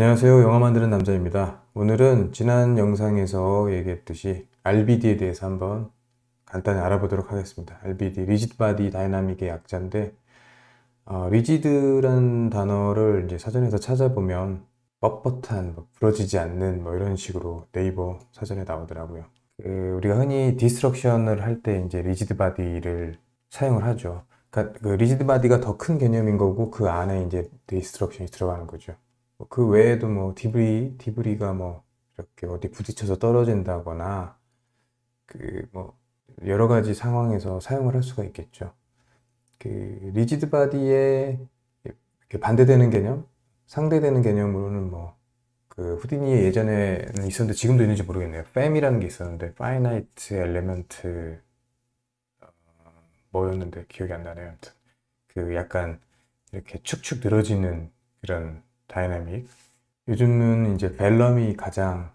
안녕하세요. 영화 만드는 남자입니다. 오늘은 지난 영상에서 얘기했듯이 RBD에 대해서 한번 간단히 알아보도록 하겠습니다. RBD, 리지드 바디 다이나믹의 약자인데, 리지드라는 단어를 이제 사전에서 찾아보면 뻣뻣한, 부러지지 않는 이런 식으로 네이버 사전에 나오더라고요. 우리가 흔히 디스트럭션을 할 때 이제 리지드 바디를 사용을 하죠. 그러니까 그 리지드 바디가 더 큰 개념인 거고 그 안에 이제 디스트럭션이 들어가는 거죠. 그 외에도 디브리가 이렇게 어디 부딪혀서 떨어진다거나 여러 가지 상황에서 사용을 할 수가 있겠죠. 리지드 바디에 이렇게 반대되는 개념, 상대되는 개념으로는 후디니에 예전에는 있었는데 지금도 있는지 모르겠네요. FEM이라는 게 있었는데 Finite Element 뭐였는데 기억이 안 나네요. 아무튼 약간 이렇게 축축 늘어지는 이런 다이나믹. 요즘은 이제 벨럼이 가장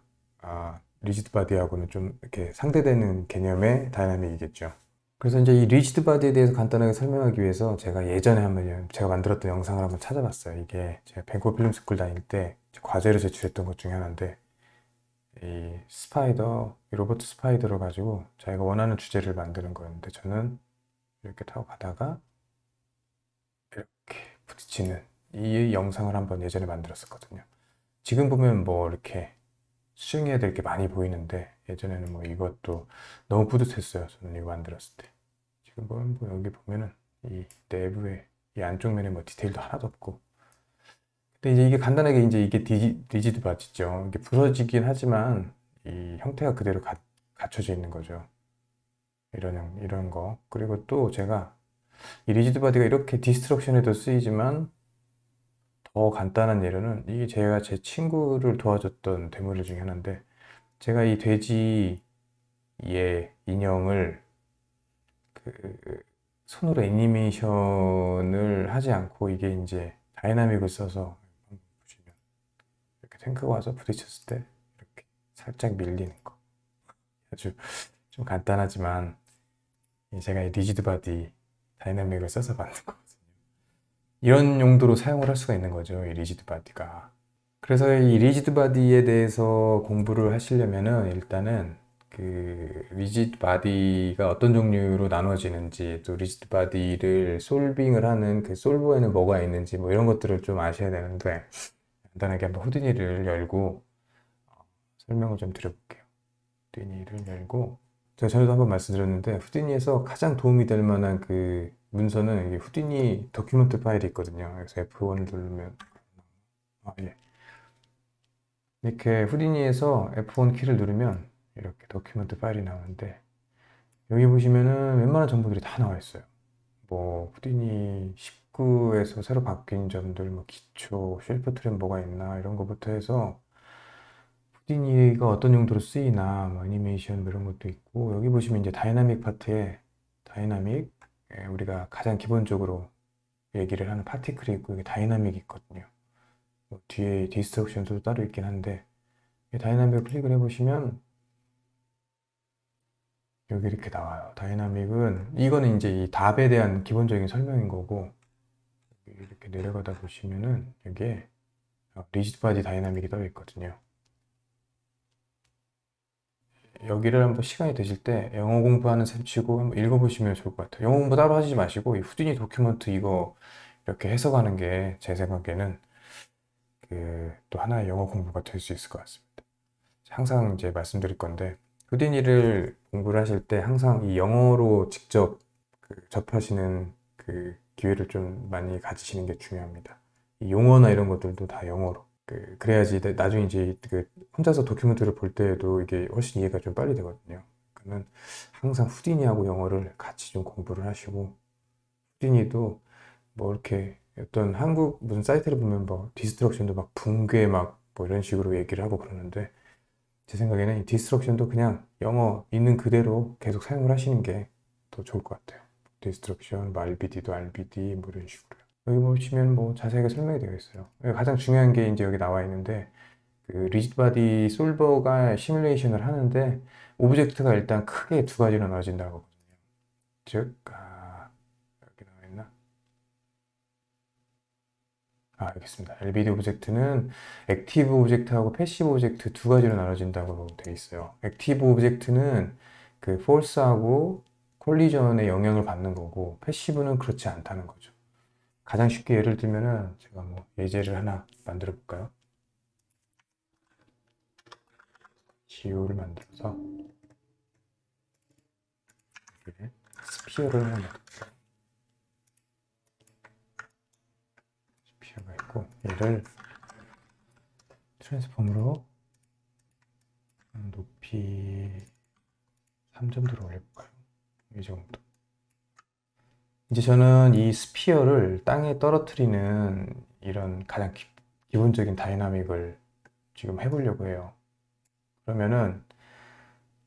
리지드 바디하고는 좀 이렇게 상대되는 개념의 다이나믹이겠죠. 그래서 이제 이 리지드 바디에 대해서 간단하게 설명하기 위해서 제가 예전에 한번 제가 만들었던 영상을 한번 찾아봤어요. 이게 제가 밴쿠버 필름 스쿨 다닐 때 과제로 제출했던 것 중에 하나인데, 이 로버트 스파이더를 가지고 자기가 원하는 주제를 만드는 거였는데, 저는 이렇게 타고 가다가 이렇게 부딪히는 이 영상을 한번 예전에 만들었었거든요. 지금 보면 이렇게 수정해야 될 게 많이 보이는데, 예전에는 이것도 너무 뿌듯했어요. 저는 이거 만들었을 때. 지금 보면 여기 보면은 이 내부에 이 안쪽 면에 디테일도 하나도 없고. 근데 이제 이게 간단하게 이제 이게 리지드 바디죠. 이게 부러지긴 하지만 이 형태가 그대로 갖춰져 있는 거죠. 이런 거. 그리고 또 제가 이 리지드 바디가 이렇게 디스트럭션에도 쓰이지만, 더 간단한 예로는 이게 제가 제 친구를 도와줬던 데모를 중에 하나인데, 제가 이 돼지의 인형을 손으로 애니메이션을 하지 않고 이게 이제 다이나믹을 써서 보시면 이렇게 탱크가 와서 부딪혔을 때 이렇게 살짝 밀리는 거. 아주 좀 간단하지만 제가 이 리지드 바디 다이나믹을 써서 만든 거거든요. 이런 용도로 사용을 할 수가 있는 거죠, 이 리지드 바디가. 그래서 이 리지드 바디에 대해서 공부를 하시려면은 일단은 리지드 바디가 어떤 종류로 나눠지는지, 또 리지드 바디를 솔빙을 하는 솔버에는 뭐가 있는지 이런 것들을 좀 아셔야 되는데, 간단하게 한번 후디니를 열고 설명을 좀 드려볼게요. 후디니를 열고, 제가 전에도 한번 말씀드렸는데 후디니에서 가장 도움이 될 만한 문서는 이게 후디니 도큐멘트 파일이 있거든요. 그래서 F1을 누르면 예. 이렇게 후디니에서 F1 키를 누르면 이렇게 도큐멘트 파일이 나오는데, 여기 보시면은 웬만한 정보들이 다 나와 있어요. 후디니 19에서 새로 바뀐 점들, 기초, 쉘프 트랩 뭐가 있나 이런 거부터 해서 후디니가 어떤 용도로 쓰이나 애니메이션 이런 것도 있고, 여기 보시면 이제 다이나믹 파트에 다이나믹, 우리가 가장 기본적으로 얘기를 하는 파티클이 있고, 여기 다이나믹이 있거든요. 뒤에 디스트럭션도 따로 있긴 한데, 이 다이나믹을 클릭을 해보시면 여기 이렇게 나와요. 다이나믹은 이거는 이제 이 답에 대한 기본적인 설명인 거고, 이렇게 내려가다 보시면은 여기에 리지드 바디 다이나믹이 떠 있거든요. 여기를 한번 시간이 되실 때 영어 공부하는 셈 치고 한번 읽어보시면 좋을 것 같아요. 영어 공부 따로 하시지 마시고 이 후디니 도큐먼트 이거 이렇게 해석하는 게 제 생각에는 또 하나의 영어 공부가 될 수 있을 것 같습니다. 항상 이제 말씀드릴 건데, 후디니를 공부를 하실 때 항상 이 영어로 직접 접하시는 기회를 좀 많이 가지시는 게 중요합니다. 이 용어나 이런 것들도 다 영어로. 그래야지 나중에 이제 혼자서 도큐멘트를 볼 때에도 이게 훨씬 이해가 좀 빨리 되거든요. 그러면 항상 후디니하고 영어를 같이 좀 공부를 하시고, 후디니도 이렇게 어떤 한국 무슨 사이트를 보면 디스트럭션도 붕괴 이런 식으로 얘기를 하고 그러는데, 제 생각에는 이 디스트럭션도 그냥 영어 있는 그대로 계속 사용을 하시는 게 더 좋을 것 같아요. 디스트럭션, RBD도 RBD 이런 식으로. 여기 보시면 자세하게 설명이 되어 있어요. 가장 중요한 게 이제 여기 나와 있는데, 리지드 바디 솔버가 시뮬레이션을 하는데 오브젝트가 일단 크게 두 가지로 나눠진다고 하거든요. 즉, 여기 나와 있나? 알겠습니다. LBD 오브젝트는 액티브 오브젝트하고 패시브 오브젝트 두 가지로 나눠진다고 되어 있어요. 액티브 오브젝트는 그 포스하고 콜리전에 영향을 받는 거고, 패시브는 그렇지 않다는 거죠. 가장 쉽게 예를 들면은 제가 뭐 예제를 하나 만들어 볼까요? 지오를 만들어서 스피어를 하나 만들어요. 스피어가 있고, 얘를 트랜스폼으로 높이 3점대로 올려볼까요? 이 정도. 이제 저는 이 스피어를 땅에 떨어뜨리는 이런 가장 기본적인 다이나믹을 지금 해보려고 해요. 그러면은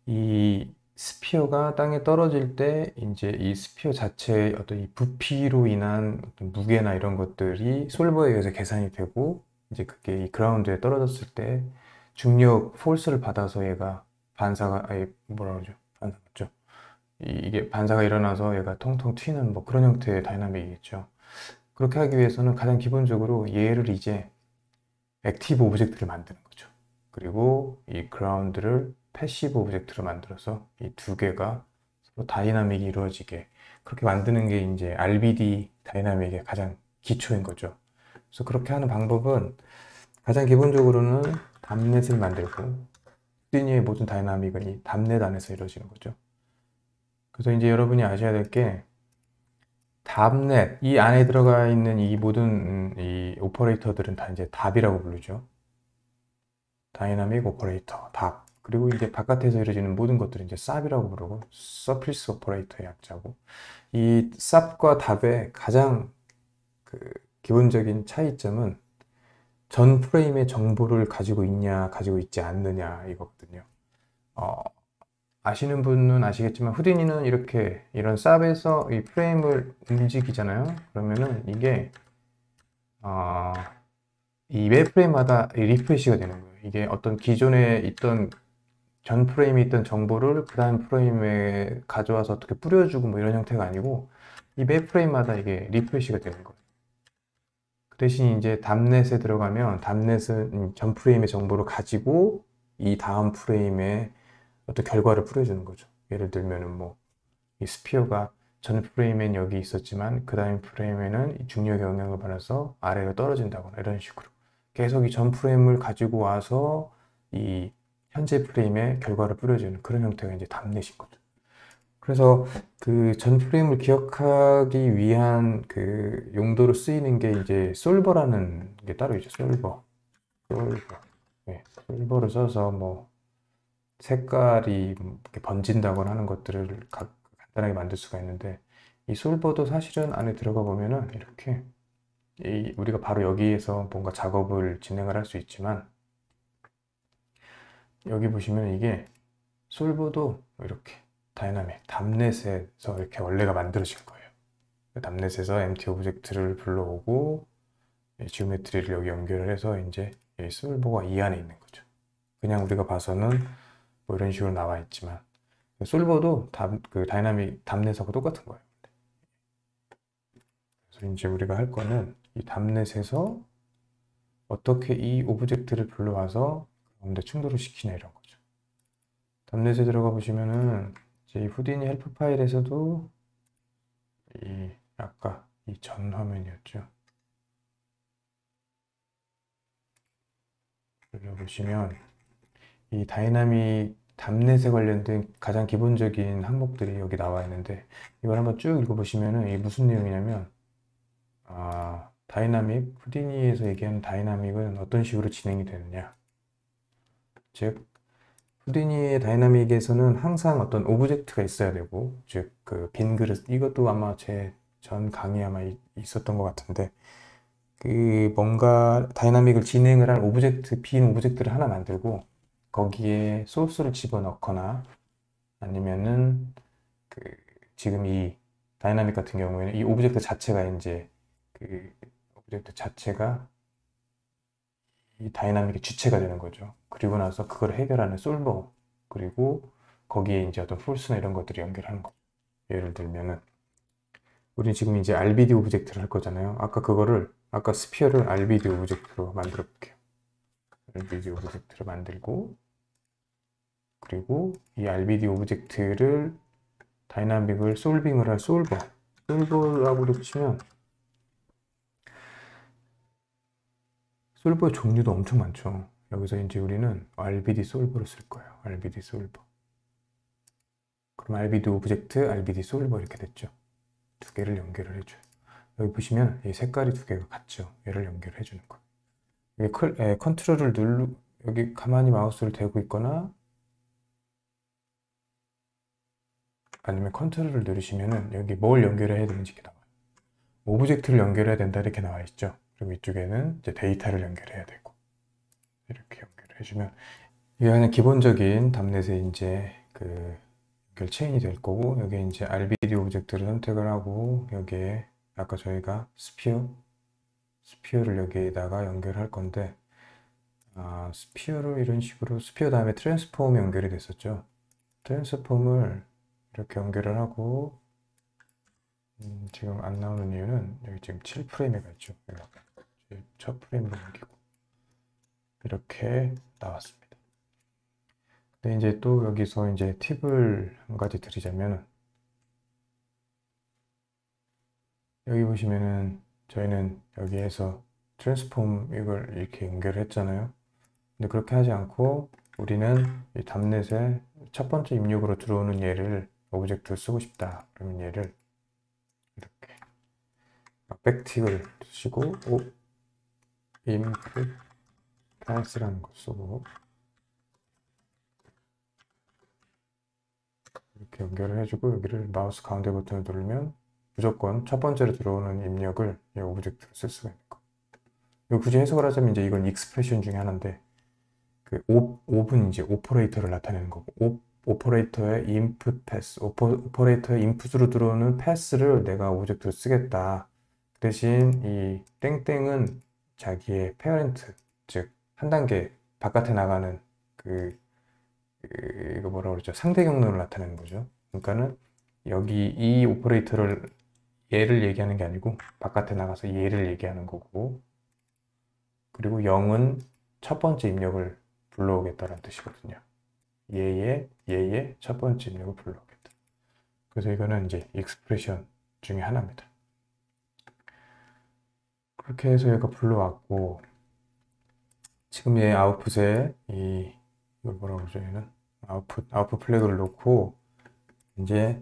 이 스피어가 땅에 떨어질 때 이제 이 스피어 자체의 어떤 이 부피로 인한 어떤 무게나 이런 것들이 솔버에 의해서 계산이 되고, 이제 그게 이 그라운드에 떨어졌을 때 중력 포스를 받아서 얘가 반사가, 아예 뭐라 그러죠? 반사 맞죠? 이게 반사가 일어나서 얘가 통통 튀는 뭐 그런 형태의 다이나믹이겠죠. 그렇게 하기 위해서는 가장 기본적으로 얘를 이제 액티브 오브젝트를 만드는 거죠. 그리고 이 그라운드를 패시브 오브젝트로 만들어서 이 두 개가 서로 다이나믹이 이루어지게 그렇게 만드는 게 이제 RBD 다이나믹의 가장 기초인 거죠. 그래서 그렇게 하는 방법은 가장 기본적으로는 답넷을 만들고, 후디니의 모든 다이나믹은 이 답넷 안에서 이루어지는 거죠. 그래서 이제 여러분이 아셔야 될 게, 답넷 이 안에 들어가 있는 이 모든 이 오퍼레이터들은 다 이제 답이라고 부르죠. 다이나믹 오퍼레이터, 답. 그리고 이제 바깥에서 이루어지는 모든 것들은 이제 쌉이라고 부르고, 서피스 오퍼레이터의 약자고, 이 쌉과 답의 가장 그 기본적인 차이점은 전 프레임의 정보를 가지고 있냐, 가지고 있지 않느냐 이거거든요. 아시는 분은 아시겠지만, 후디니는 이렇게 이런 쌉에서 이 프레임을 움직이잖아요. 그러면은 이게 이 매 프레임마다 리프레시가 되는 거예요. 이게 어떤 기존에 있던 전 프레임에 있던 정보를 그 다음 프레임에 가져와서 어떻게 뿌려주고 뭐 이런 형태가 아니고, 이 매 프레임마다 이게 리프레시가 되는 거예요. 그 대신 이제 답넷에 들어가면, 답넷은 전 프레임의 정보를 가지고 이 다음 프레임에 어떤 결과를 뿌려주는 거죠. 예를 들면은 뭐 이 스피어가 전 프레임엔 여기 있었지만 그 다음 프레임에는 이 중력의 영향을 받아서 아래로 떨어진다거나 이런 식으로 계속 이 전 프레임을 가지고 와서 이 현재 프레임에 결과를 뿌려주는 그런 형태가 이제 답넷인 거죠. 그래서 그 전 프레임을 기억하기 위한 그 용도로 쓰이는 게 이제 솔버라는 게 따로 있죠. 솔버. 네, 솔버를 써서 뭐 색깔이 이렇게 번진다거나 하는 것들을 간단하게 만들 수가 있는데, 이 솔버도 사실은 안에 들어가 보면은 이렇게 우리가 바로 여기에서 뭔가 작업을 진행을 할 수 있지만, 여기 보시면 이게 솔버도 이렇게 다이나믹 답넷에서 이렇게 원래가 만들어진 거예요. 답넷에서 MT 오브젝트를 불러오고 지오메트리를 여기 연결을 해서 이제 이 솔버가 이 안에 있는 거죠. 그냥 우리가 봐서는 뭐 이런 식으로 나와 있지만, 솔버도 그 다이나믹 답넷하고 똑같은 거예요. 그래서 이제 우리가 할 거는 이 답넷에서 어떻게 이 오브젝트를 불러와서 가운데 충돌을 시키냐 이런 거죠. 답넷에 들어가 보시면은 이제 이 후디니 헬프 파일에서도 이 아까 이 전 화면이었죠. 보시면 이 다이나믹 답넷에 관련된 가장 기본적인 항목들이 여기 나와 있는데, 이걸 한번 쭉 읽어보시면은 이게 무슨 내용이냐면, 다이나믹, 후디니에서 얘기하는 다이나믹은 어떤 식으로 진행이 되느냐. 즉, 후디니의 다이나믹에서는 항상 어떤 오브젝트가 있어야 되고, 즉, 그 빈 그릇, 이것도 아마 제 전 강의에 아마 있었던 것 같은데, 그 뭔가 다이나믹을 진행을 할 오브젝트, 빈 오브젝트를 하나 만들고, 거기에 소스를 집어넣거나 아니면은 그 지금 이 다이나믹 같은 경우에는 이 오브젝트 자체가 이제 그 오브젝트 자체가 이 다이나믹의 주체가 되는 거죠. 그리고 나서 그걸 해결하는 솔버, 그리고 거기에 이제 어떤 폴스나 이런 것들이 연결하는 거. 예를 들면은 우리 지금 이제 RBD 오브젝트를 할 거잖아요. 아까 스피어를 RBD 오브젝트로 만들어 볼게요. RBD 오브젝트를 만들고, 그리고 이 RBD 오브젝트를 다이나믹을 솔빙을 할 솔버라고도 치면, 솔버의 종류도 엄청 많죠. 여기서 이제 우리는 RBD 솔버를 쓸 거예요. RBD 솔버. 그럼 RBD 오브젝트, RBD 솔버 이렇게 됐죠. 두 개를 연결을 해줘요. 여기 보시면 이 색깔이 두 개가 같죠. 얘를 연결해 주는 거예요. 여기 컨트롤을 여기 가만히 마우스를 대고 있거나 아니면 컨트롤을 누르시면은 여기 뭘 연결해야 되는지 이렇게 나와요. 오브젝트를 연결해야 된다 이렇게 나와 있죠. 그리고 이쪽에는 이제 데이터를 연결해야 되고 이렇게 연결해 주면 이게 그냥 기본적인 답넷의 이제 그 연결 체인이 될 거고, 여기 이제 RBD 오브젝트를 선택을 하고 여기에 아까 저희가 스피어를 여기에다가 연결할 건데, 스피어를 이런 식으로 스피어 다음에 트랜스폼이 연결이 됐었죠. 트랜스폼을 이렇게 연결을 하고, 지금 안 나오는 이유는 여기 지금 7프레임이 있죠. 첫 프레임을 옮기고 이렇게 나왔습니다. 근데 이제 또 여기서 이제 팁을 한 가지 드리자면, 여기 보시면은 저희는 여기에서 트랜스폼 이걸 이렇게 연결했잖아요. 근데 그렇게 하지 않고 우리는 이 답넷에 첫 번째 입력으로 들어오는 얘를 오브젝트를 쓰고 싶다. 그러면 얘를 이렇게 백틱을 쓰시고 input pass라는 거 쓰고 이렇게 연결을 해주고, 여기를 마우스 가운데 버튼을 누르면 무조건 첫 번째로 들어오는 입력을 이 오브젝트로 쓸 수가 있는 거. 이거 굳이 해석을 하자면 이제 이건 익스프레션 중에 하나인데, 그 옵은 이제 오퍼레이터를 나타내는 거고, 오퍼레이터의 인풋 패스, 오퍼레이터의 인풋으로 들어오는 패스를 내가 오브젝트로 쓰겠다. 대신 이 땡땡은 자기의 페어렌트, 즉 한 단계 바깥에 나가는 이거 뭐라고 그러죠? 상대 경로를 나타내는 거죠. 그러니까는 여기 이 오퍼레이터를 얘를 얘기하는 게 아니고 바깥에 나가서 얘를 얘기하는 거고, 그리고 0은 첫 번째 입력을 불러오겠다는 뜻이거든요. 얘의 첫 번째 입력을 불러오겠다. 그래서 이거는 이제 익스프레션 중에 하나입니다. 그렇게 해서 얘가 불러왔고, 지금 얘 아웃풋에 이걸 뭐라고 그러죠? 얘는 아웃풋 플래그를 놓고 이제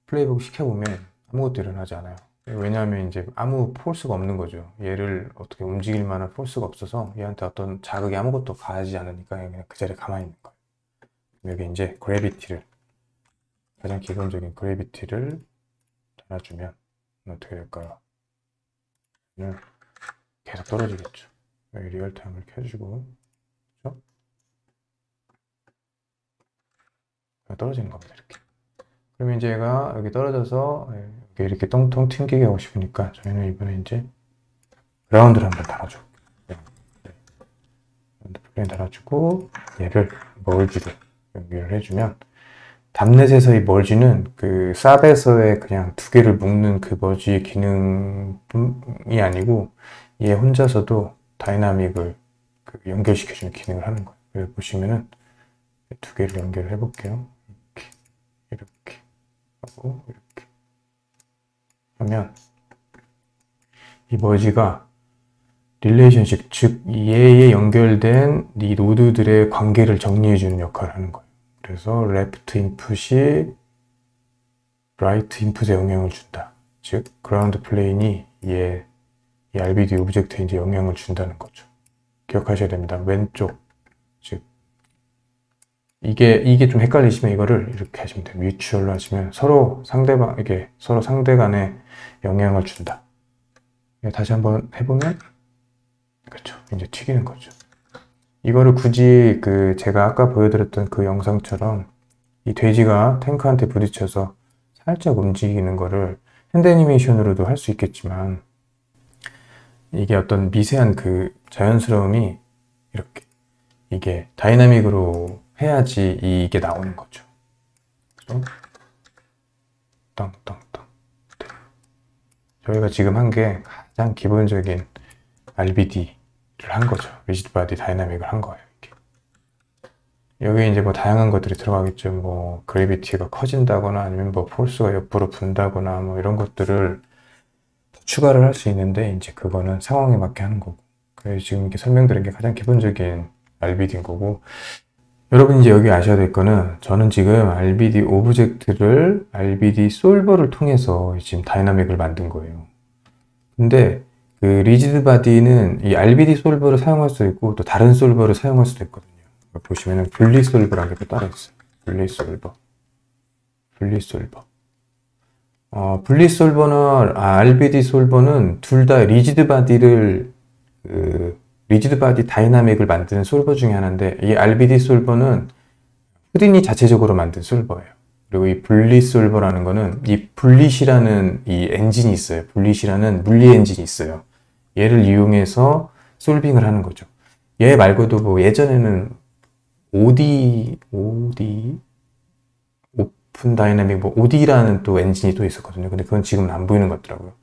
플레이북 시켜보면 아무것도 일어나지 않아요. 왜냐하면 이제 아무 폴스가 없는 거죠. 얘를 어떻게 움직일 만한 폴스가 없어서 얘한테 어떤 자극이 아무것도 가하지 않으니까 그냥 그 자리에 가만히 있는 거예요. 여기 이제 그래비티를, 가장 기본적인 그래비티를 달아주면 어떻게 될까요? 계속 떨어지겠죠. 여기 리얼타임을 켜주고, 그렇죠? 떨어지는 겁니다. 이렇게. 그러면 이제 얘가 여기 떨어져서 이렇게 똥똥 튕기게 하고 싶으니까 저희는 이번에 이제 그라운드를 한번 달아줘. 플레인 달아주고 얘를 멀지로 연결을 해주면, 답넷에서의 멀지는 그 삽에서의 그냥 두 개를 묶는 그 머지의 기능이 아니고 얘 혼자서도 다이나믹을 연결시켜주는 기능을 하는 거예요. 여기 보시면은 두 개를 연결을 해볼게요. 이렇게 하고 이렇게 하면 이 머지가 릴레이션십, 즉 얘에 연결된 이 노드들의 관계를 정리해주는 역할을 하는 거예요. 그래서 레프트 인풋이 라이트 인풋에 영향을 준다. 즉 그라운드 플레인이 이 RBD 오브젝트에 이제 영향을 준다는 거죠. 기억하셔야 됩니다. 왼쪽, 즉 이게 좀 헷갈리시면 이거를 이렇게 하시면 돼요. 뮤추얼로 하시면 서로 상대 간에 영향을 준다. 다시 한번 해보면, 그렇죠. 이제 튀기는 거죠. 이거를 굳이 제가 아까 보여드렸던 그 영상처럼 이 돼지가 탱크한테 부딪혀서 살짝 움직이는 거를 핸드 애니메이션으로도 할 수 있겠지만, 이게 어떤 미세한 그 자연스러움이 이렇게 이게 다이나믹으로 해야지 이게 나오는 거죠. 그래서 땅땅땅. 저희가 지금 한 게 가장 기본적인 RBD를 한 거죠. 리지드 바디 다이나믹을 한 거예요. 이렇게. 여기 이제 뭐 다양한 것들이 들어가겠죠. 뭐 그래비티가 커진다거나 아니면 뭐 포스가 옆으로 분다거나 뭐 이런 것들을 추가를 할 수 있는데 이제 그거는 상황에 맞게 하는 거고. 그래서 지금 이렇게 설명드린 게 가장 기본적인 RBD인 거고. 여러분 이제 여기 아셔야 될 거는 저는 지금 RBD 오브젝트를 RBD 솔버를 통해서 지금 다이나믹을 만든 거예요. 근데 그 리지드 바디는 이 RBD 솔버를 사용할 수 있고 또 다른 솔버를 사용할 수도 있거든요. 보시면은 분리 솔버라는 게 또 따로 있어요. 분리 솔버. 분리 솔버. 분리 솔버는 RBD 솔버는 둘 다 리지드 바디를 리지드 바디 다이나믹을 만드는 솔버 중에 하나인데 이 RBD 솔버는 후디니 자체적으로 만든 솔버예요. 그리고 이 분리 솔버라는 거는 이 분리시라는 이 엔진이 있어요. 분리시라는 물리 엔진이 있어요. 얘를 이용해서 솔빙을 하는 거죠. 얘 말고도 뭐 예전에는 OD 오픈 다이나믹 뭐 OD라는 또 엔진이 또 있었거든요. 근데 그건 지금은 안 보이는 것 같더라고요.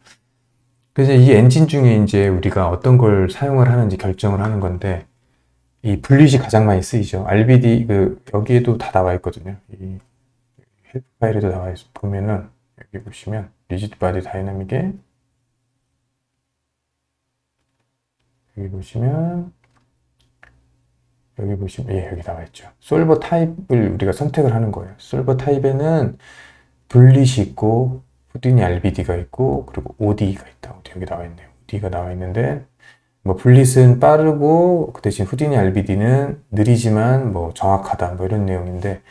그래서 이 엔진 중에 이제 우리가 어떤 걸 사용을 하는지 결정을 하는 건데 이 분리시 가장 많이 쓰이죠. RBD 여기에도 다 나와 있거든요. 이 헬프 파일에도 나와 있어. 보면은 여기 보시면 리지드 바디 다이나믹에 여기 보시면 여기 나와 있죠. 솔버 타입을 우리가 선택을 하는 거예요. 솔버 타입에는 분리시 있고 후디니 RBD가 있고 그리고 OD가 있다. 여기 나와 있네요. OD가 나와 있는데 뭐 분릿은 빠르고 그 대신 후디니 RBD는 느리지만 뭐 정확하다 뭐 이런 내용인데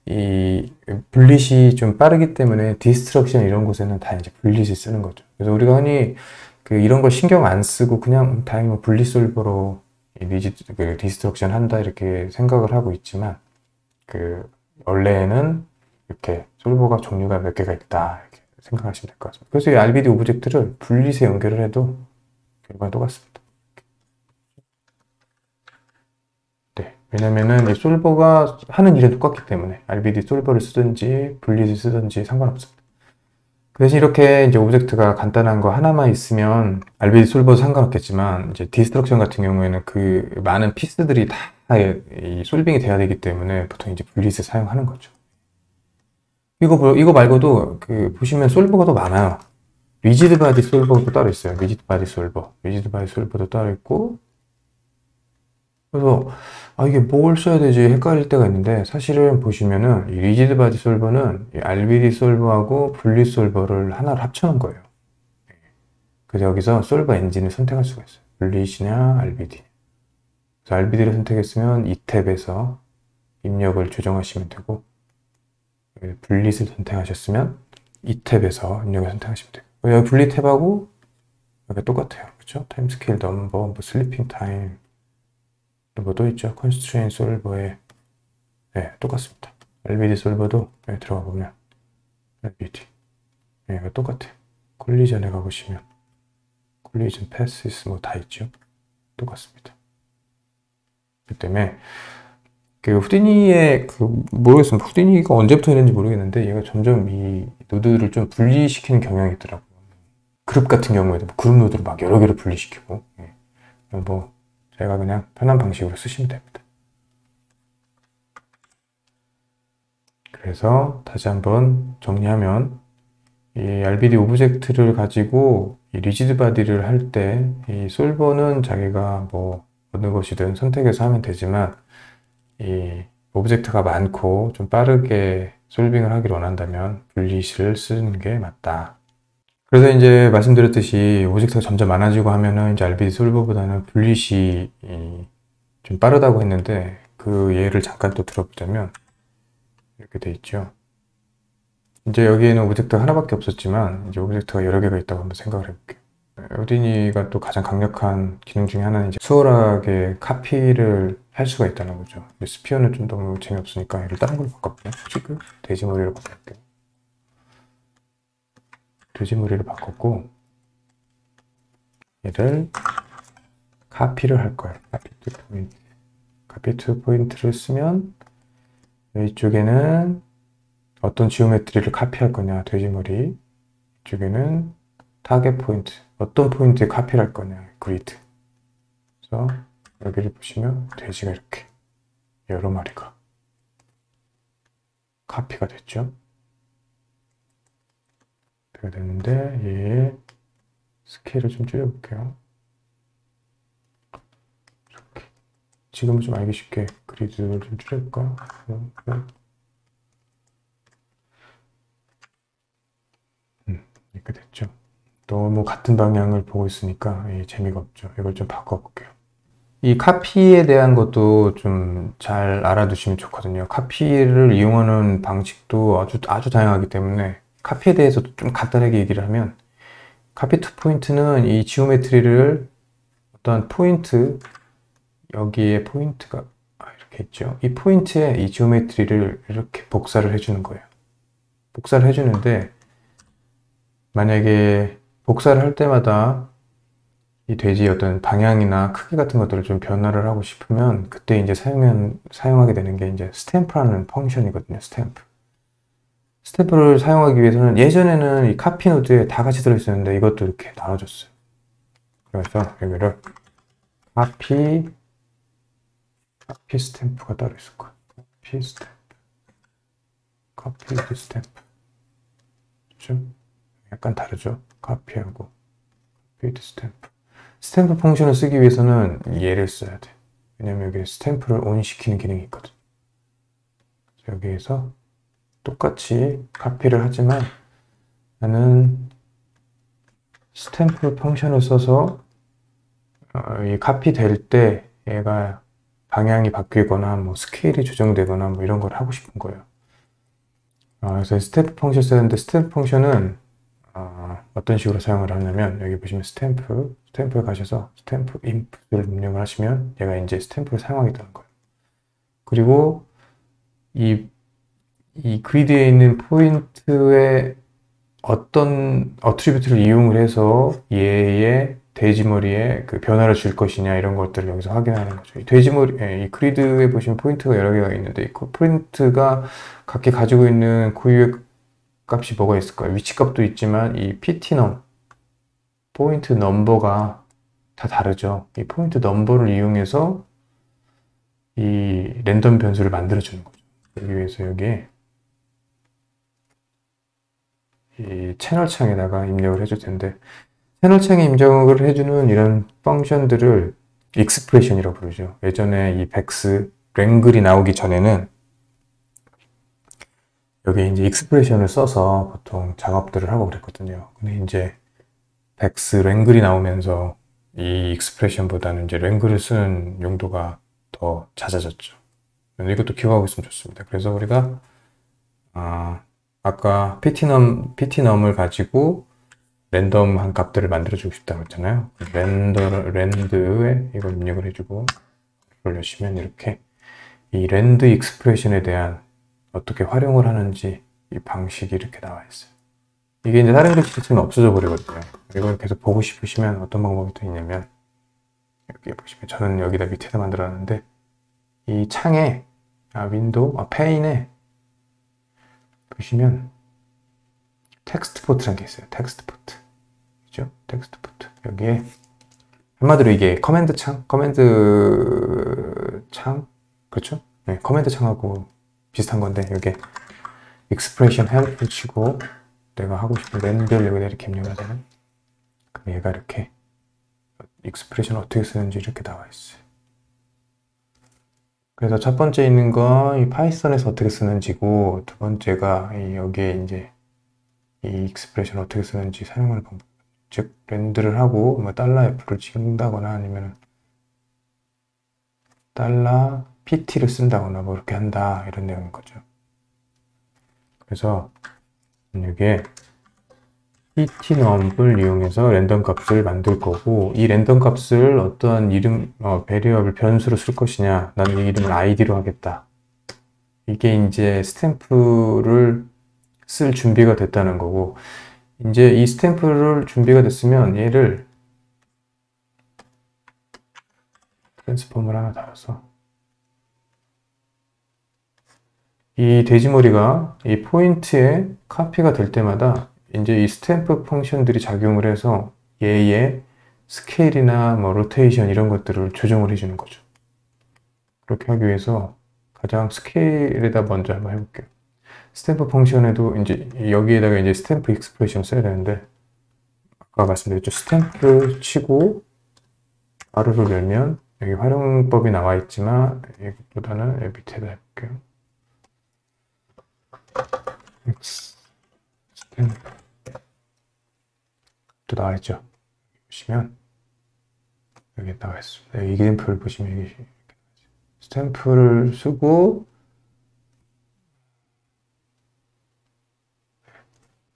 이 분릿이 좀 빠르기 때문에 디스트럭션 이런 곳에는 다 이제 분릿을 쓰는 거죠. 그래서 우리가 흔히 이런 걸 신경 안 쓰고 그냥 다행히 뭐 분릿 솔버로 디스트럭션 한다 이렇게 생각을 하고 있지만 원래는 이렇게 솔버가 종류가 몇 개가 있다 이렇게 생각하시면 될 것 같습니다. 그래서 이 RBD 오브젝트를 분릿에 연결을 해도 결과가 똑같습니다. 네, 왜냐면은 이 솔버가 하는 일은 똑같기 때문에 RBD 솔버를 쓰든지 분릿을 쓰든지 상관없습니다. 그 대신 이렇게 이제 오브젝트가 간단한 거 하나만 있으면 RBD 솔버도 상관없겠지만 이제 디스트럭션 같은 경우에는 그 많은 피스들이 다 이 솔빙이 돼야 되기 때문에 보통 이제 분릿을 사용하는 거죠. 이거 말고도 보시면 솔버가 더 많아요. 리지드 바디 솔버도 따로 있어요. 리지드 바디 솔버도 따로 있고. 그래서 이게 뭘 써야 되지 헷갈릴 때가 있는데 사실은 보시면은 이 리지드 바디 솔버는 이 RBD 솔버하고 분리 솔버를 하나로 합쳐놓은 거예요. 그래서 여기서 솔버 엔진을 선택할 수가 있어요. 분리시냐 RBD. 그래서 RBD를 선택했으면 이 탭에서 입력을 조정하시면 되고 분릿을 선택하셨으면 이 탭에서 입력을 선택하시면 돼요. 여기 분리 탭하고 여기 똑같아요. 그렇죠? 타임 스케일 넘버, 뭐 슬리핑 타임 뭐 또 있죠. 컨스트레인 솔버에 네, 똑같습니다. RBD 솔버도 여기 들어가 보면 RBD 네, 이거 똑같아요. 콜리전에 가보시면 콜리전 패시스 뭐 다 있죠. 똑같습니다. 그 때문에 후디니의 모르겠습니다. 후디니가 언제부터 이랬는지 모르겠는데 얘가 점점 이 노드를 좀 분리시키는 경향이 있더라고요. 그룹 같은 경우에도 그룹 노드를 막 여러 개로 분리시키고 뭐 제가 그냥 편한 방식으로 쓰시면 됩니다. 그래서 다시 한번 정리하면 이 RBD 오브젝트를 가지고 이 리지드 바디를 할 때 이 솔버는 자기가 뭐 어느 것이든 선택해서 하면 되지만 이 오브젝트가 많고 좀 빠르게 솔빙을 하기를 원한다면 분리시를 쓰는 게 맞다. 그래서 이제 말씀드렸듯이 오브젝트가 점점 많아지고 하면은 이제 RBD 솔버보다는 분리시 좀 빠르다고 했는데 그 예를 잠깐 또 들어보자면 이렇게 돼 있죠. 이제 여기에는 오브젝트가 하나밖에 없었지만 이제 오브젝트가 여러 개가 있다고 한번 생각을 해볼게요. 후디니가 또 가장 강력한 기능 중에 하나는 이제 수월하게 카피를 할 수가 있다는 거죠. 스피어는 좀 너무 재미없으니까 얘를 다른 걸로 바꿔볼게요. 지금 돼지머리로 바꿀게요. 돼지머리를 바꿨고 얘를 카피를 할 거예요. 카피 투 포인트를 쓰면 이쪽에는 어떤 지오메트리를 카피할 거냐 돼지머리, 이쪽에는 타겟 포인트, 어떤 포인트에 카피를 할 거냐, 그리드. 그래서 여기를 보시면 돼지가 이렇게 여러 마리가 카피가 됐죠. 그렇게 됐는데 얘의 스케일을 좀 줄여볼게요. 이렇게. 지금은 좀 알기 쉽게 그리드를 좀 줄여볼까? 이렇게 됐죠. 너무 같은 방향을 보고 있으니까 재미가 없죠. 이걸 좀 바꿔볼게요. 이 카피에 대한 것도 좀 잘 알아두시면 좋거든요. 카피를 이용하는 방식도 아주 다양하기 때문에 카피에 대해서도 좀 간단하게 얘기를 하면 카피 투 포인트는 이 지오메트리를 어떤 포인트, 여기에 포인트가 이렇게 있죠. 이 포인트에 이 지오메트리를 이렇게 복사를 해주는 거예요. 복사를 해주는데 만약에 복사를 할 때마다 이 돼지의 어떤 방향이나 크기 같은 것들을 좀 변화를 하고 싶으면 그때 이제 사용하게 되는 게 이제 스탬프라는 펑션이거든요. 스탬프를 사용하기 위해서는 예전에는 이 카피 노드에 다 같이 들어있었는데 이것도 이렇게 나눠줬어요. 그래서 여기를 카피 스탬프가 따로 있을 거예요. 카피 스탬프. 좀 약간 다르죠? 카피하고 스탬프. 스탬프 펑션을 쓰기 위해서는 얘를 써야 돼. 왜냐면 여기 스탬프를 온 시키는 기능이 있거든. 여기에서 똑같이 카피를 하지만 나는 스탬프 펑션을 써서 이 카피 될 때 얘가 방향이 바뀌거나 뭐 스케일이 조정되거나 뭐 이런 걸 하고 싶은 거예요. 그래서 스탬프 펑션 쓰는데 스탬프 펑션은 어떤 식으로 사용을 하냐면 여기 보시면 스탬프에 가셔서 스탬프 인풋을 입력을 하시면 얘가 이제 스탬프를 사용하게 되는 거예요. 그리고 이 그리드에 있는 포인트의 어떤 어트리뷰트를 이용을 해서 얘의 돼지머리에 그 변화를 줄 것이냐 이런 것들을 여기서 확인하는 거죠. 이 그리드에 보시면 포인트가 여러 개가 있는데 그 포인트가 각기 가지고 있는 고유의 값이 뭐가 있을까요? 위치 값도 있지만 이 PT넘 포인트 넘버가 다 다르죠. 이 포인트 넘버를 이용해서 이 랜덤 변수를 만들어 주는 거죠. 여기 위해서 여기에 이 채널 창에다가 입력을 해줄 텐데 채널 창에 입력을 해주는 이런 펑션들을 익스프레션이라고 부르죠. 예전에 이 백스 랭글이 나오기 전에는 여기 이제 익스프레션을 써서 보통 작업들을 하고 그랬거든요. 근데 이제 백스 랭글이 나오면서 이 익스프레션보다는 이제 랭글을 쓰는 용도가 더 잦아졌죠. 이것도 기억하고 있으면 좋습니다. 그래서 우리가 아까 PT넘을 가지고 랜덤한 값들을 만들어주고 싶다고 했잖아요. 랜드에 이걸 입력을 해주고 올려주시면 이렇게 이 랜드 익스프레션에 대한 어떻게 활용을 하는지 이 방식이 이렇게 나와 있어요. 이게 이제 다른 글씨체는 없어져 버리거든요. 이걸 계속 보고 싶으시면 어떤 방법이 또 있냐면 여기 보시면 저는 여기다 밑에다 만들었는데 이 창에 페인에 보시면 텍스트 포트라는 게 있어요. 텍스트 포트. 그죠? 텍스트 포트. 여기에 한마디로 이게 커맨드 창? 그렇죠? 네, 커맨드 창하고 비슷한 건데 여기에 익스프레션 헬프를 치고 내가 하고 싶은 랜드를 여기다 이렇게 입력을 하잖아요. 그럼 얘가 이렇게 익스프레션 어떻게 쓰는지 이렇게 나와 있어요. 그래서 첫 번째 있는 건 이 파이썬에서 어떻게 쓰는지고 두 번째가 여기에 이제 이 익스프레션 어떻게 쓰는지 사용하는 방법. 즉 랜드를 하고 뭐 $F를 찍는다거나 아니면 $PT를 쓴다거나 뭐 이렇게 한다 이런 내용인 거죠. 그래서 여기에 PT넘을 이용해서 랜덤 값을 만들 거고 이 랜덤 값을 어떤 이름, 베리어블 변수로 쓸 것이냐 나는 이 이름을 id로 하겠다. 이게 이제 스탬프를 쓸 준비가 됐다는 거고 이제 이 스탬프를 준비가 됐으면 얘를 트랜스폼을 하나 달아서 이 돼지머리가 이 포인트에 카피가 될 때마다 이제 이 스탬프 펑션들이 작용을 해서 얘의 스케일이나 뭐 로테이션 이런 것들을 조정을 해주는 거죠. 그렇게 하기 위해서 가장 스케일에다 먼저 한번 해볼게요. 스탬프 펑션에도 이제 여기에다가 이제 스탬프 익스프레션 써야 되는데, 아까 말씀드렸죠. 스탬프 치고 가로를 열면 여기 활용법이 나와 있지만 이것보다는 여기 밑에다 해볼게요. 스탬프 또 나와 있죠. 보시면 여기 나와 있습니다. 이 그래프를 보시면 여기 스탬프를 쓰고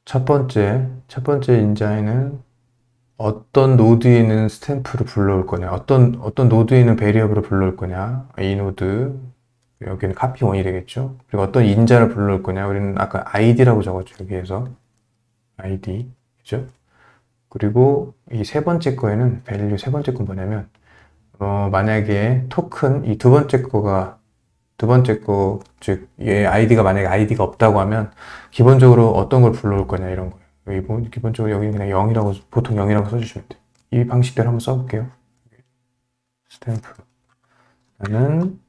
첫 번째 인자에는 어떤 노드에는 스탬프를 불러올 거냐, 어떤 노드에는 베리어블을 불러올 거냐, 이 노드, 여기는 카피 1이 되겠죠. 그리고 어떤 인자를 불러올 거냐, 우리는 아까 id라고 적었죠. 여기에서 id, 그죠? 그리고 이 세 번째 거에는 밸류 세 번째 건 뭐냐면, 만약에 토큰 이 두 번째 거, 즉, 얘 아이디가 만약에 아이디가 없다고 하면, 기본적으로 어떤 걸 불러올 거냐, 이런 거예요. 기본적으로 여기는 그냥 0이라고, 보통 0이라고 써주시면 돼요. 이 방식대로 한번 써볼게요. 스탬프. 나는,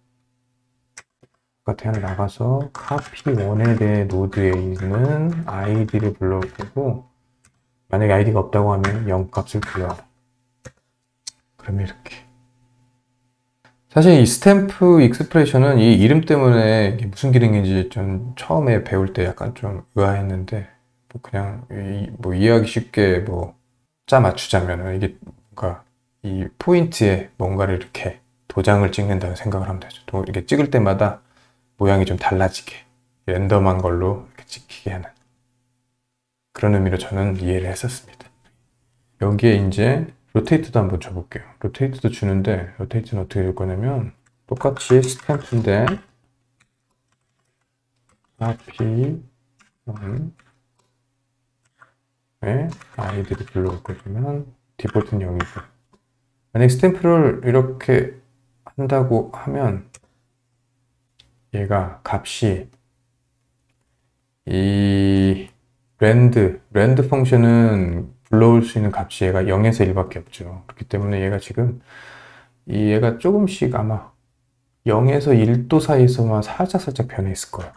바깥에 하나 나가서, 카피 1에 대해 노드에 있는 아이디를 불러올 거고, 만약에 아이디가 없다고 하면 0 값을 불러와라. 그러면 이렇게. 사실 이 스탬프 익스프레션은 이 이름 때문에 이게 무슨 기능인지 좀 처음에 배울 때 약간 좀 의아했는데, 뭐 그냥 뭐 이해하기 쉽게 뭐 짜 맞추자면은 이게 뭔가 이 포인트에 뭔가를 이렇게 도장을 찍는다는 생각을 하면 되죠. 또 이렇게 찍을 때마다 모양이 좀 달라지게 랜덤한 걸로 이렇게 찍히게 하는 그런 의미로 저는 이해를 했었습니다. 여기에 이제 로테이트도 한번 줘볼게요. 로테이트도 주는데, 로테이트는 어떻게 될 거냐면, 똑같이 스탬프인데, copy 1에 아이디를 불러올 거면, 디폴트는 0이고. 만약에 스탬프를 이렇게 한다고 하면, 얘가 값이, 이 랜드 펑션은 불러올 수 있는 값이 얘가 0에서 1밖에 없죠. 그렇기 때문에 얘가 지금 얘가 조금씩 아마 0에서 1도 사이에서만 살짝 변해 있을 거예요.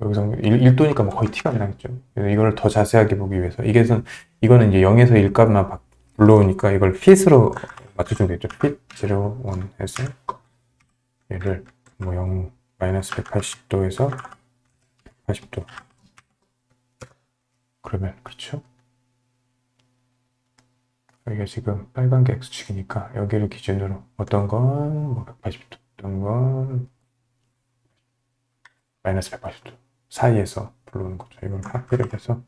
여기서 1도니까 뭐 거의 티가 안 나겠죠. 이걸 더 자세하게 보기 위해서 이거는 이제 0에서 1 값만 불러오니까 이걸 fit으로 맞춰주면 되겠죠. fit 0, 1 해서 얘를 뭐 0, 마이너스 180도에서 180도. 그러면 그렇죠? 여기가 지금 빨간 게 X축이니까 여기를 기준으로 어떤 건 180도, 어떤 건 마이너스 180도 사이에서 불러오는 거죠. 이걸 카피를 해서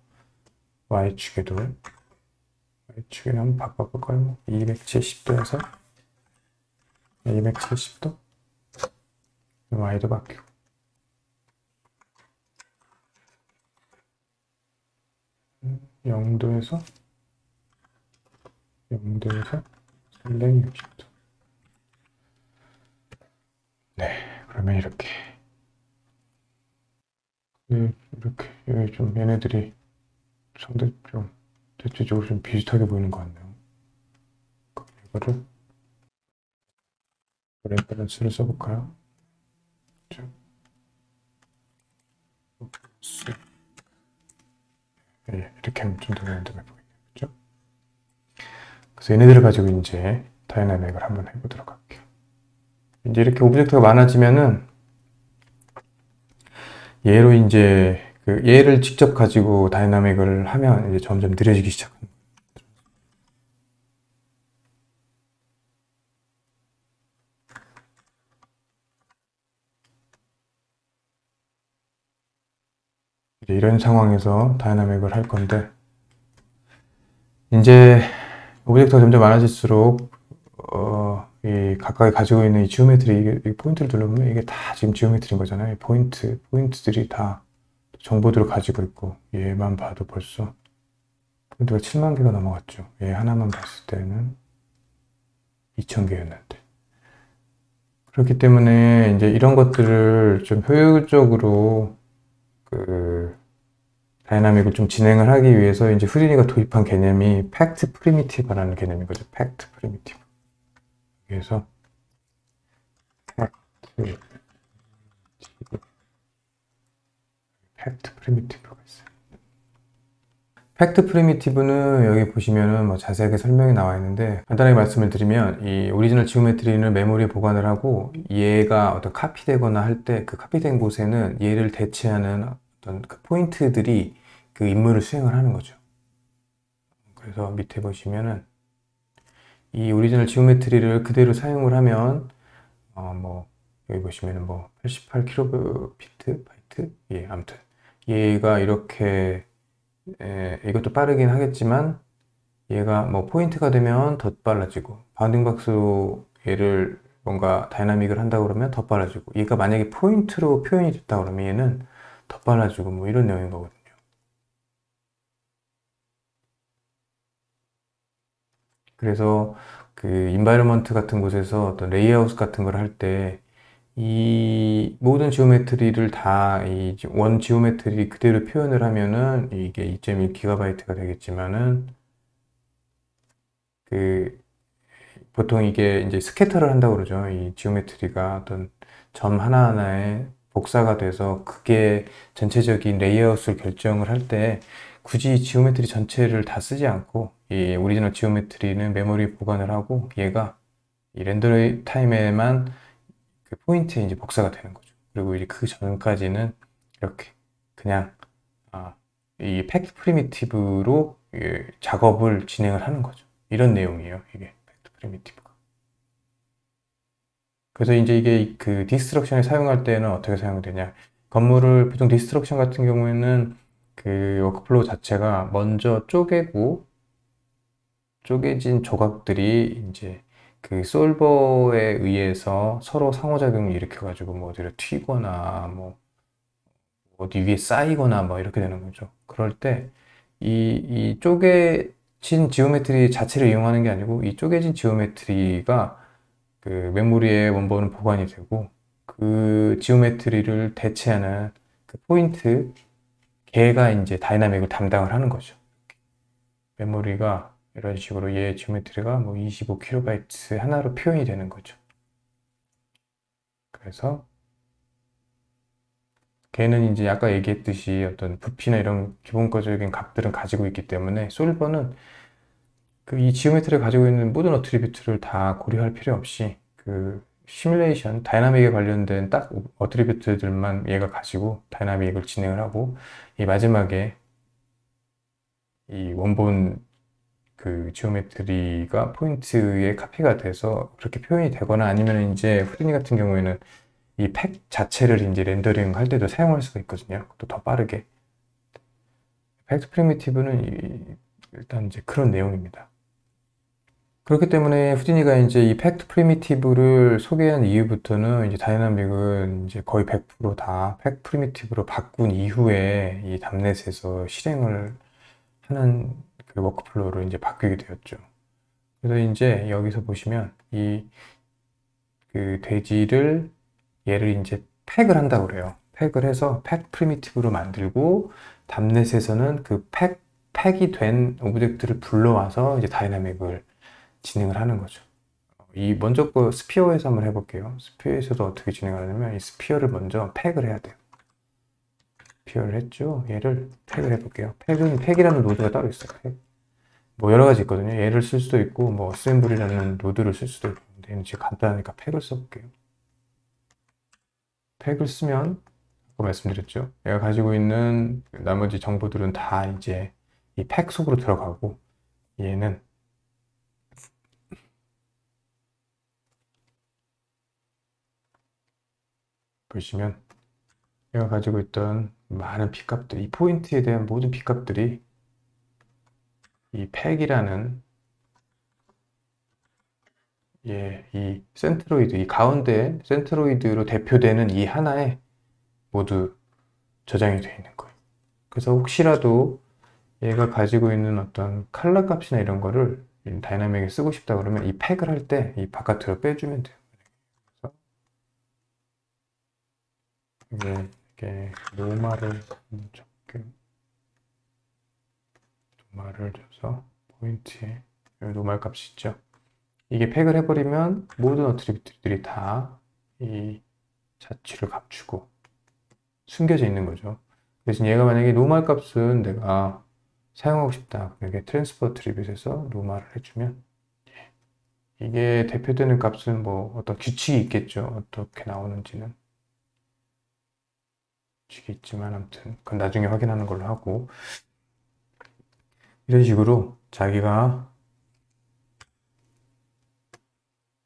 Y축에는 한번 바꿔볼까요? 270도에서 270도 Y도 바뀌고 0도에서 360도. 네, 그러면 이렇게 여기 좀 얘네들이 상당히 좀 대체적으로 좀 비슷하게 보이는 것 같네요. 이거를 밸런스를 써볼까요? 네, 이렇게 하면 좀 더 랜덤해 보이겠죠? 그래서 얘네들을 가지고 이제 다이나믹을 한번 해보도록 할게요. 이제 이렇게 오브젝트가 많아지면은 얘로 이제 얘를 직접 가지고 다이나믹을 하면 이제 점점 느려지기 시작합니다. 이제 이런 상황에서 다이나믹을 할 건데, 이제 오브젝트가 점점 많아질수록 이 각각이 가지고 있는 이 지오메트리, 이 포인트를 눌러보면 이게 다 지금 지오메트리인 거잖아요. 포인트들이 다 정보들을 가지고 있고, 얘만 봐도 벌써 포인트가 7만 개가 넘어갔죠. 얘 하나만 봤을 때는 2천 개였는데. 그렇기 때문에 이제 이런 것들을 좀 효율적으로 다이나믹을 좀 진행을 하기 위해서 이제 후디니가 도입한 개념이 팩트 프리미티브라는 개념인 거죠. 팩트 프리미티브. 그래서 팩트 프리미티브가 있어요. 팩트 프리미티브는 여기 보시면은 뭐 자세하게 설명이 나와 있는데, 간단하게 말씀을 드리면 이 오리지널 지오메트리는 메모리에 보관을 하고, 얘가 어떤 카피되거나 할 때 그 카피된 곳에는 얘를 대체하는 어떤 그 포인트들이 그 임무를 수행을 하는 거죠. 그래서 밑에 보시면은 이 오리지널 지오메트리를 그대로 사용을 하면 뭐 여기 보시면은 뭐 88kbit 바이트, 예, 아무튼 얘가 이렇게 이것도 빠르긴 하겠지만 얘가 뭐 포인트가 되면 더 빨라지고, 바운딩 박스로 얘를 뭔가 다이나믹을 한다 그러면 더 빨라지고, 얘가 만약에 포인트로 표현이 됐다 그러면 얘는 더 빨라지고, 뭐 이런 내용인 거거든요. 그래서 그 인바이러먼트 같은 곳에서 어떤 레이아웃 같은 걸 할 때 이 모든 지오메트리를 다 이 원 지오메트리 그대로 표현을 하면은 이게 2.1GB가 되겠지만은, 그 보통 이게 이제 스캐터를 한다고 그러죠. 이 지오메트리가 어떤 점 하나하나에 복사가 돼서 그게 전체적인 레이아웃을 결정을 할 때 굳이 지오메트리 전체를 다 쓰지 않고 이 오리지널 지오메트리는 메모리 보관을 하고, 얘가 이 렌더 타임에만 그 포인트에 이제 복사가 되는 거죠. 그리고 이제 그 전까지는 이렇게 그냥 이 팩트 프리미티브로 작업을 진행을 하는 거죠. 이런 내용이에요. 이게 팩트 프리미티브가. 그래서 이제 이게 그 디스트럭션에 사용할 때는 어떻게 사용되냐? 건물을 보통 디스트럭션 같은 경우에는 그 워크플로우 자체가 먼저 쪼개고, 쪼개진 조각들이 이제 그 솔버에 의해서 서로 상호작용을 일으켜가지고 뭐 어디를 튀거나 뭐 어디 위에 쌓이거나 뭐 이렇게 되는 거죠. 그럴 때 이 쪼개진 지오메트리 자체를 이용하는 게 아니고, 이 쪼개진 지오메트리가 그 메모리에 원본은 보관이 되고, 그 지오메트리를 대체하는 그 포인트 걔가 이제 다이나믹을 담당을 하는 거죠. 메모리가 이런 식으로 얘 지오메트리가 뭐 25KB 하나로 표현이 되는 거죠. 그래서 걔는 이제 아까 얘기했듯이 어떤 부피나 이런 기본적인 값들은 가지고 있기 때문에, 솔버는 그 이 지오메트리가 가지고 있는 모든 어트리뷰트를 다 고려할 필요 없이 그 시뮬레이션, 다이나믹에 관련된 딱 어트리뷰트들만 얘가 가지고 다이나믹을 진행을 하고, 이 마지막에 이 원본 그 지오메트리가 포인트의 카피가 돼서 그렇게 표현이 되거나, 아니면 이제 후디니 같은 경우에는 이 팩 자체를 이제 렌더링 할 때도 사용할 수가 있거든요. 또 더 빠르게. 팩트 프리미티브는 일단 이제 그런 내용입니다. 그렇기 때문에 후디니가 이제 이 팩트 프리미티브를 소개한 이후부터는 이제 다이나믹은 이제 거의 100%다 팩트 프리미티브로 바꾼 이후에 이 답넷에서 실행을 하는 그 워크플로우로 이제 바뀌게 되었죠. 그래서 이제 여기서 보시면 이 그 돼지를 얘를 이제 팩을 한다고 그래요. 팩을 해서 팩 프리미티브로 만들고, 답넷에서는 그 팩이 된 오브젝트를 불러와서 이제 다이나믹을 진행을 하는 거죠. 이 먼저 거 스피어에서 한번 해볼게요. 스피어에서도 어떻게 진행하냐면 이 스피어를 먼저 팩을 해야 돼요. 스피어를 했죠. 얘를 팩을 해볼게요. 팩이라는 노드가 따로 있어요. 팩. 뭐 여러 가지 있거든요. 얘를 쓸 수도 있고 뭐 어셈블리라는 노드를 쓸 수도 있고, 근데 얘는 지금 간단하니까 팩을 써볼게요. 팩을 쓰면 아까 말씀드렸죠. 얘가 가지고 있는 나머지 정보들은 다 이제 이 팩 속으로 들어가고, 얘는 보시면 얘가 가지고 있던 많은 픽값들, 이 포인트에 대한 모든 픽값들이 이 팩이라는 이 센트로이드, 이 가운데 센트로이드로 대표되는 이 하나에 모두 저장이 되어 있는 거예요. 그래서 혹시라도 얘가 가지고 있는 어떤 컬러 값이나 이런 거를 다이나믹에 쓰고 싶다 그러면 이 팩을 할 때 이 바깥으로 빼주면 돼요. 그래서 이게 로마를 적게 노말을 줘서 포인트에 노말 값이 있죠. 이게 팩을 해버리면 모든 어트리뷰트들이 다 이 자취를 감추고 숨겨져 있는 거죠. 대신 얘가 만약에 노말 값은 내가 사용하고 싶다. 이게 트랜스퍼 어트리뷰트에서 노말을 해주면 이게 대표되는 값은 뭐 어떤 규칙이 있겠죠. 어떻게 나오는지는 규칙이 있지만 아무튼 그건 나중에 확인하는 걸로 하고, 이런 식으로 자기가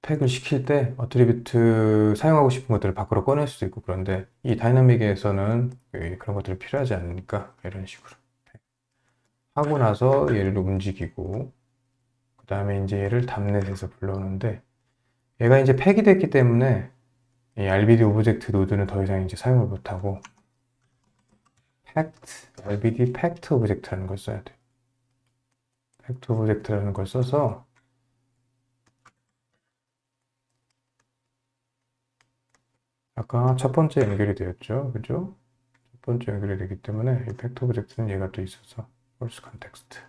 팩을 시킬 때 어트리뷰트 사용하고 싶은 것들을 밖으로 꺼낼 수도 있고, 그런데 이 다이나믹에서는 그런 것들이 필요하지 않으니까 이런 식으로 하고 나서 얘를 움직이고, 그 다음에 이제 얘를 답넷에서 불러오는데, 얘가 이제 팩이 됐기 때문에 이 RBD 오브젝트 노드는 더 이상 이제 사용을 못하고 RBD 팩트 오브젝트라는 걸 써야 돼. 팩트 오브젝트라는 걸 써서 아까 첫 번째 연결이 되었죠. 그죠? 첫 번째 연결이 되기 때문에 이 팩트 오브젝트는 얘가 또 있어서 false context.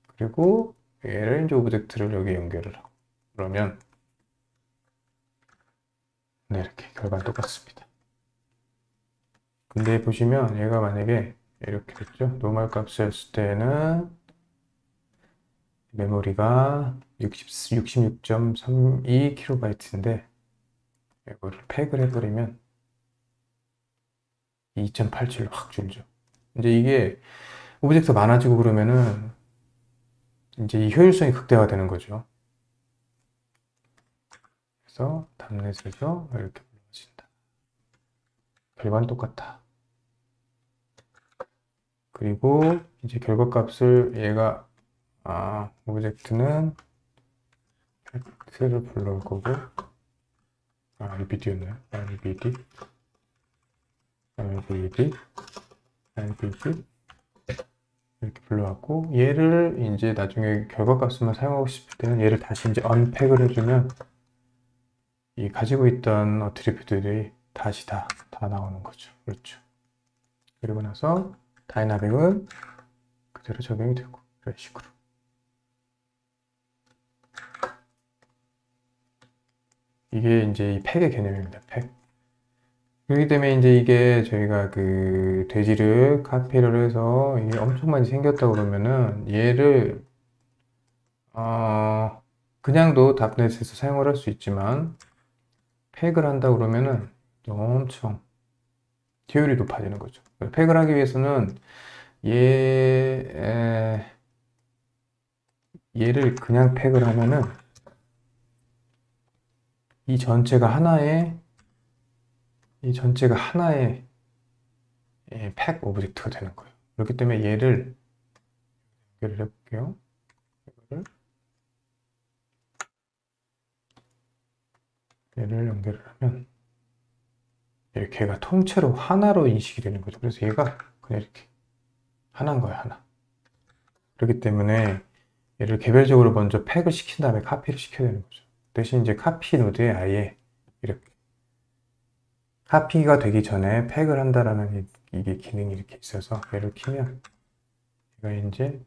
그리고 얘를 이제 오브젝트를 여기 연결을 하고, 그러면 네, 이렇게 결과는 똑같습니다. 근데 보시면 얘가 만약에 이렇게 됐죠. 노멀 값을 했을 때는 메모리가 66.32KB인데 이거를 팩을 해버리면 2.87로 확 줄죠. 이제 이게 오브젝트가 많아지고 그러면은 이제 이 효율성이 극대화되는 거죠. 그래서 답넷에서 이렇게 불러진다. 결과는 똑같다. 그리고 이제 결과값을 얘가 오브젝트는 팩트를 불러올 거고, RBD였나요? RBD 이렇게 불러왔고, 얘를 이제 나중에 결과값만 사용하고 싶을 때는 얘를 다시 이제 언팩을 해주면 이 가지고 있던 어트리뷰트들이 다시 다 나오는 거죠. 그렇죠. 그리고 나서 다이나믹은 그대로 적용이 되고, 이런 식으로. 이게 이제 이 팩의 개념입니다. 팩. 그렇기 때문에 이제 이게 저희가 그 돼지를 카피를 해서 이게 엄청 많이 생겼다 그러면은 얘를 그냥도 답넷에서 사용을 할 수 있지만 팩을 한다 그러면은 엄청 효율이 높아지는 거죠. 팩을 하기 위해서는 얘를 그냥 팩을 하면은 이 전체가 하나의 팩 오브젝트가 되는 거예요. 그렇기 때문에 얘를 연결을 해볼게요. 얘를 연결을 하면 이렇게 얘가 통째로 하나로 인식이 되는 거죠. 그래서 얘가 그냥 이렇게 하나인 거예요, 하나. 그렇기 때문에 얘를 개별적으로 먼저 팩을 시킨 다음에 카피를 시켜야 되는 거죠. 대신 이제 카피 노드에 아예 이렇게 카피가 되기 전에 팩을 한다라는 이게 기능이 이렇게 있어서 얘를 키면 얘가 이제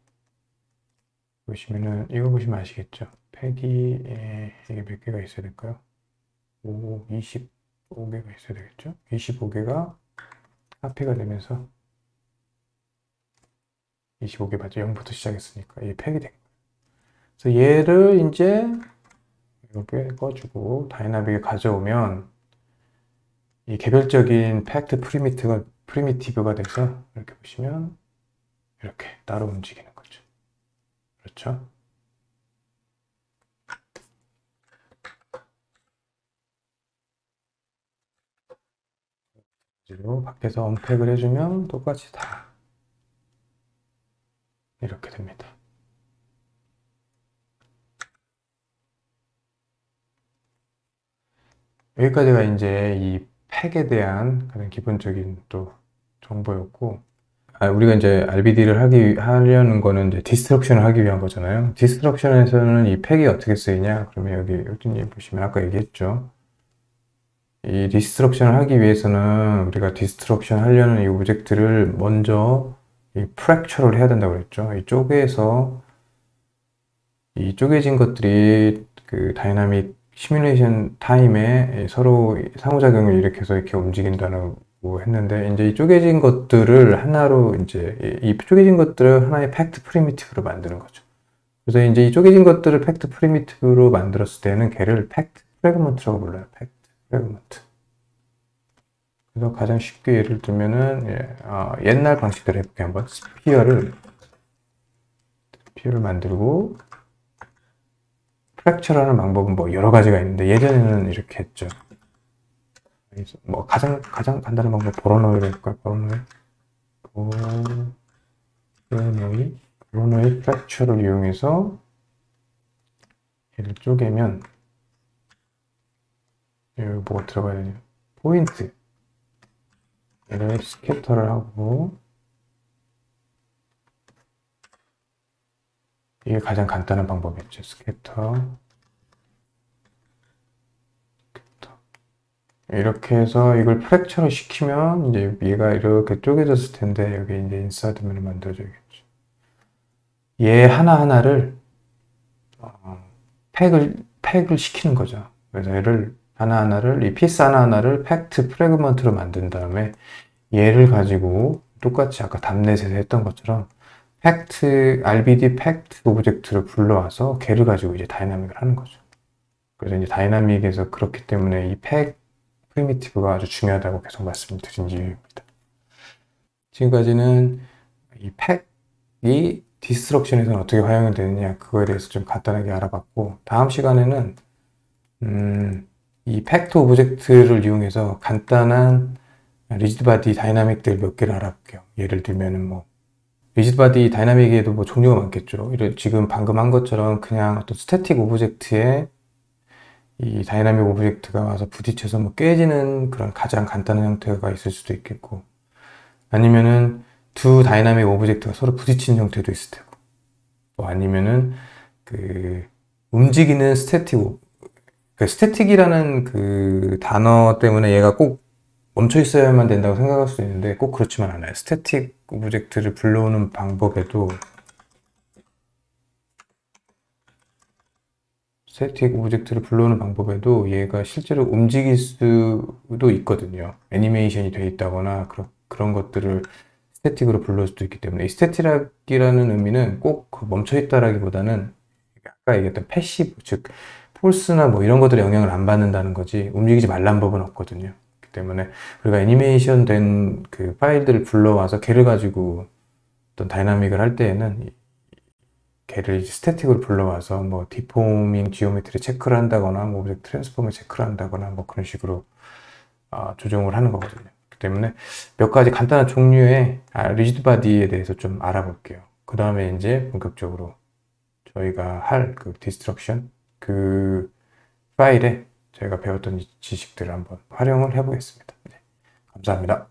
보시면은 이거 보시면 아시겠죠? 팩이 이게 몇 개가 있어야 될까요? 25개가 있어야 되겠죠? 25개가 카피가 되면서 25개 맞죠? 0부터 시작했으니까 이게 팩이 된 거예요. 그래서 얘를 이제 이렇게 꺼주고 다이나믹에 가져오면 이 개별적인 팩트 프리미티브가 돼서 이렇게 보시면 이렇게 따로 움직이는 거죠. 그렇죠? 그리고 밖에서 언팩을 해주면 똑같이 다 이렇게 됩니다. 여기까지가 이제 이 팩에 대한 가장 기본적인 또 정보였고, 우리가 이제 RBD를 하려는 거는 이제 디스트럭션을 하기 위한 거잖아요. 디스트럭션에서는 이 팩이 어떻게 쓰이냐? 그러면 여기 보시면 아까 얘기했죠. 이 디스트럭션을 하기 위해서는 우리가 디스트럭션 하려는 이 오브젝트를 먼저 이 프랙처를 해야 된다고 그랬죠. 이 쪼개진 것들이 그 다이나믹 시뮬레이션 타임에 서로 상호작용을 일으켜서 이렇게 움직인다고 했는데, 이제 이 쪼개진 것들을 하나로, 이제 이 쪼개진 것들을 하나의 팩트 프리미티브로 만드는 거죠. 그래서 이제 이 쪼개진 것들을 팩트 프리미티브로 만들었을 때는 걔를 팩트 프래그먼트라고 불러요. 팩트 프래그먼트. 그래서 가장 쉽게 예를 들면은, 옛날 방식대로 해볼게요. 한번 스피어를 만들고, 프랙처라는 방법은 뭐 여러 가지가 있는데, 예전에는 이렇게 했죠. 뭐 가장 간단한 방법, 보로노이로 해볼까요? 보로노이 프랙처를 이용해서 얘를 쪼개면, 여기 뭐가 들어가야 되냐? 포인트. 얘를 스캐터를 하고, 이게 가장 간단한 방법이었죠. 스캐터. 이렇게 해서 이걸 프랙처를 시키면 이제 얘가 이렇게 쪼개졌을 텐데, 여기 이제 인사이드면을 만들어줘야겠죠. 얘 하나하나를 팩을 시키는 거죠. 그래서 이 피스 하나하나를 팩트 프래그먼트로 만든 다음에 얘를 가지고 똑같이 아까 답넷에서 했던 것처럼 RBD 팩트 오브젝트를 불러와서 걔를 가지고 이제 다이나믹을 하는 거죠. 그래서 이제 다이나믹에서 그렇기 때문에 이 팩 프리미티브가 아주 중요하다고 계속 말씀드린 이유입니다. 지금까지는 이 팩이 디스트럭션에서는 어떻게 활용이 되느냐, 그거에 대해서 좀 간단하게 알아봤고, 다음 시간에는 이 팩트 오브젝트를 이용해서 간단한 리지드 바디 다이나믹들 몇 개를 알아볼게요. 예를 들면은 뭐 리지드 바디 다이나믹에도 뭐 종류가 많겠죠. 지금 방금 한 것처럼 그냥 어떤 스태틱 오브젝트에 이 다이나믹 오브젝트가 와서 부딪혀서 뭐 깨지는 그런 가장 간단한 형태가 있을 수도 있겠고, 아니면은 두 다이나믹 오브젝트가 서로 부딪히는 형태도 있을 테고, 또 아니면은 그 움직이는 스태틱이라는 그 단어 때문에 얘가 꼭 멈춰 있어야만 된다고 생각할 수도 있는데 꼭 그렇지만 않아요. 스태틱 오브젝트를 불러오는 방법에도 얘가 실제로 움직일 수도 있거든요. 애니메이션이 돼 있다거나 그런 것들을 스태틱으로 불러올 수도 있기 때문에, 이 스태틱이라는 의미는 꼭 멈춰 있다라기보다는 아까 얘기했던 패시브, 즉 폴스나 뭐 이런 것들에 영향을 안 받는다는 거지 움직이지 말란 법은 없거든요. 그렇기 때문에 우리가 애니메이션 된 그 파일들을 불러와서 걔를 가지고 어떤 다이나믹을 할 때에는 걔를 스태틱으로 불러와서 뭐 디포밍 지오메트리 체크를 한다거나 뭐 오브젝트 트랜스폼을 체크를 한다거나 뭐 그런 식으로 조정을 하는 거거든요. 그렇기 때문에 몇 가지 간단한 종류의 리지드 바디에 대해서 좀 알아볼게요. 그 다음에 이제 본격적으로 저희가 할 그 디스트럭션 그 파일에 저희가 배웠던 이 지식들을 한번 활용을 해보겠습니다. 네, 감사합니다.